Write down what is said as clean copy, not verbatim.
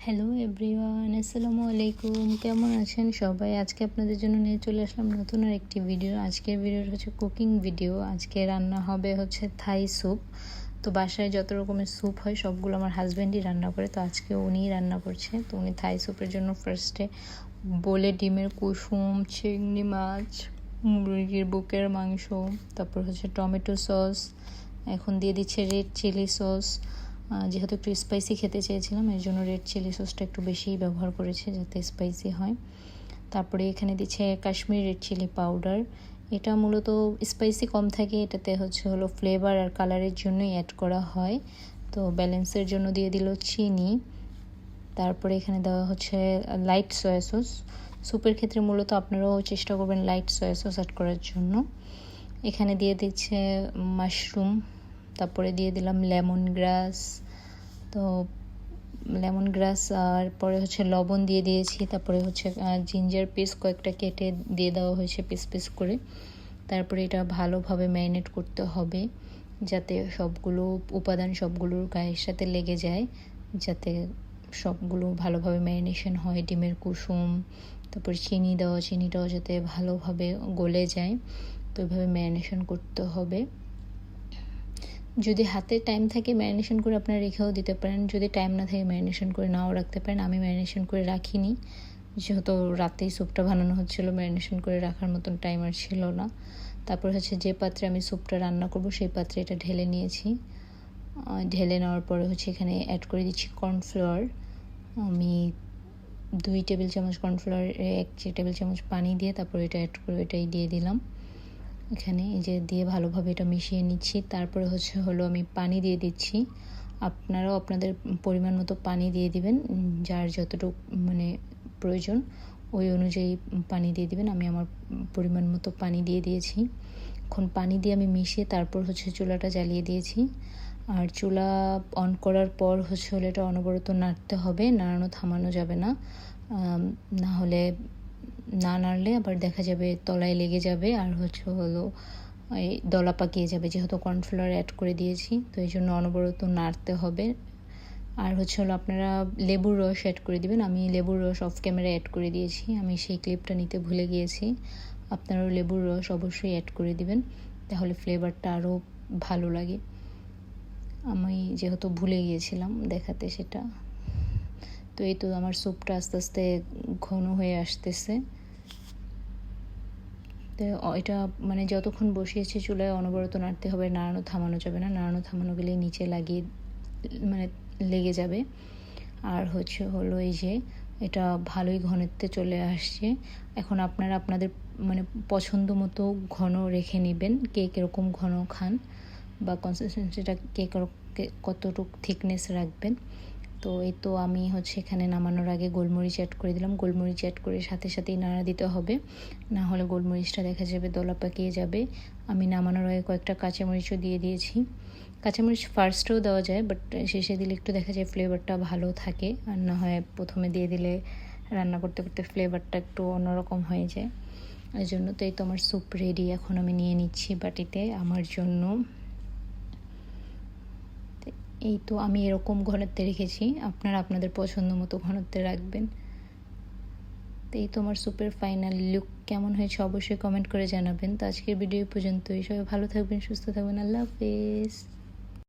Hello everyone, আসসালামু আলাইকুম। কেমন আছেন সবাই? আজকে আপনাদের জন্য নিয়ে চলে আসলাম নতুন আর একটি ভিডিও। আজকের ভিডিওটা হচ্ছে কুকিং ভিডিও। আজকে রান্না হবে হচ্ছে থাই স্যুপ। তো বাসায় যত রকমের স্যুপ হয় সবগুলো আমার হাজব্যান্ডই রান্না করে, তো আজকে উনিই রান্না করছে। তো উনি থাই স্যুপের জন্য ফার্স্টে বলে ডিমের কুসুম, চিংড়ি মাছ, মুরগির বুকের মাংস, তারপর হচ্ছে টমেটো সস, এখন দিয়ে দিচ্ছে রেড চিলি সস। যেহেতু একটু স্পাইসি খেতে চেয়েছিলাম এর জন্য রেড চিলি সসটা একটু বেশিই ব্যবহার করেছে যাতে স্পাইসি হয়। তারপরে এখানে দিচ্ছে কাশ্মীরি রেড চিলি পাউডার। এটা মূলত স্পাইসি কম থাকে, এটাতে হলো ফ্লেভার আর কালারের জন্যই অ্যাড করা হয়। তো ব্যালেন্সের জন্য দিয়ে দিল চিনি। তারপরে এখানে দেওয়া হচ্ছে লাইট সয়া সস। স্যুপের ক্ষেত্রে মূলত আপনারাও চেষ্টা করবেন লাইট সয়া সস অ্যাড করার জন্য। এখানে দিয়ে দিচ্ছে মাশরুম, তারপরে দিয়ে দিলাম লেমন গ্রাস। তো লেমন গ্রাস আর পরে হচ্ছে লবণ দিয়ে দিয়েছি। তারপরে হচ্ছে জিঞ্জার পিস কয়েকটা কেটে দিয়ে দেওয়া হয়েছে পিস পিস করে। তারপরে এটা ভালোভাবে ম্যারিনেট করতে হবে যাতে সবগুলো উপাদান সবগুলোর গায়ের সাথে লেগে যায়, যাতে সবগুলো ভালোভাবে ম্যারিনেশন হয়। ডিমের কুসুম, তারপর চিনিটাও যাতে ভালোভাবে গলে যায়। তো এইভাবে ম্যারিনেশন করতে হবে। যদি হাতে টাইম থাকে ম্যারিনেশন করে আপনারা রেখেও দিতে পারেন, যদি টাইম না থাকে ম্যারিনেশন করে নাও রাখতে পারেন। আমি ম্যারিনেশন করে রাখিনি, যেহেতু রাতেই স্যুপটা বানানো হচ্ছিলো, ম্যারিনেশন করে রাখার মতন টাইম আর ছিল না। তারপর হচ্ছে যে পাত্রে আমি স্যুপটা রান্না করব সেই পাত্রে এটা ঢেলে নিয়েছি। ঢেলে নেওয়ার পরে হচ্ছে এখানে অ্যাড করে দিচ্ছি কর্নফ্লাওয়ার। আমি 2 টেবিল চামচ কর্নফ্লাওয়ার 1 টেবিল চামচ পানি দিয়ে তারপর এটা অ্যাড করে এটাই দিয়ে দিলাম এখানে। এই যে দিয়ে ভালোভাবে এটা মিশিয়ে নিচ্ছি। তারপরে আমি পানি দিয়ে দিচ্ছি। আপনারাও আপনাদের পরিমাণ মতো পানি দিয়ে দিবেন, যার যতটুকু প্রয়োজন ওই অনুযায়ী পানি দিয়ে দিবেন। আমি আমার পরিমাণ মতো পানি দিয়ে দিয়েছি। এখন পানি দিয়ে আমি মিশিয়ে তারপর চুলাটা জ্বালিয়ে দিয়েছি। আর চুলা অন করার পর এটা অনবরত নাড়তে হবে, নাড়ানো থামানো যাবে না। না হলে না নাড়লে আবার দেখা যাবে তলায় লেগে যাবে আর এই দলা পাকিয়ে যাবে, যেহেতু কর্নফ্লাওয়ার অ্যাড করে দিয়েছি। তো এই জন্য অনবরত নাড়তে হবে। আর আপনারা লেবুর রস অ্যাড করে দিবেন। আমি লেবুর রস অফ ক্যামেরা অ্যাড করে দিয়েছি, আমি সেই ক্লিপটা নিতে ভুলে গিয়েছি। আপনারাও লেবুর রস অবশ্যই অ্যাড করে দিবেন, তাহলে ফ্লেভারটা আরও ভালো লাগে। আমি যেহেতু ভুলে গিয়েছিলাম দেখাতে সেটা। তো এই তো আমার স্যুপটা আস্তে আস্তে ঘন হয়ে আসতেছে। তো এটা যতক্ষণ বসিয়েছি চুলায় অনবরত নাড়তে হবে, নাড়ানো থামানো যাবে না। নাড়ানো থামানো গেলে নিচে লেগে যাবে। আর এই যে এটা ভালোই ঘনত্বে চলে আসছে। এখন আপনারা আপনাদের পছন্দ মতো ঘন রেখে নেবেন, কে কীরকম ঘন খান বা কনসিস্টেন্সিটা কতটুকু থিকনেস রাখবেন। তো এই তো আমি এখানে নামানোর আগে গোলমরিচ অ্যাড করে দিলাম। গোলমরিচ অ্যাড করে সাথে সাথেই নাড়া দিতে হবে, না হলে গোলমরিচটা দেখা যাবে দলা পাকিয়ে যাবে। আমি নামানোর আগে কয়েকটা কাঁচামরিচও দিয়ে দিয়েছি। কাঁচামরিচ ফার্স্টেও দেওয়া যায়, বাট শেষে দিলে একটু দেখা যায় ফ্লেভারটা ভালো থাকে, আর না হয় প্রথমে দিয়ে দিলে রান্না করতে করতে ফ্লেভারটা একটু অন্যরকম হয়ে যায়। এই জন্য তো এই তো আমার স্যুপ রেডি। এখন আমি নিয়ে নিচ্ছি বাটিতে আমার জন্য। এই তো আমি এরকম ঘনত্বে রেখেছি, আপনারা আপনাদের পছন্দ মতো ঘনত্বে রাখবেন। তো এই তো আমার স্যুপের ফাইনাল লুক কেমন হয়েছে অবশ্যই কমেন্ট করে জানাবেন। তো আজকের ভিডিও পর্যন্তই। সবাই ভালো থাকবেন, সুস্থ থাকবেন। আল্লাহ হাফেজ।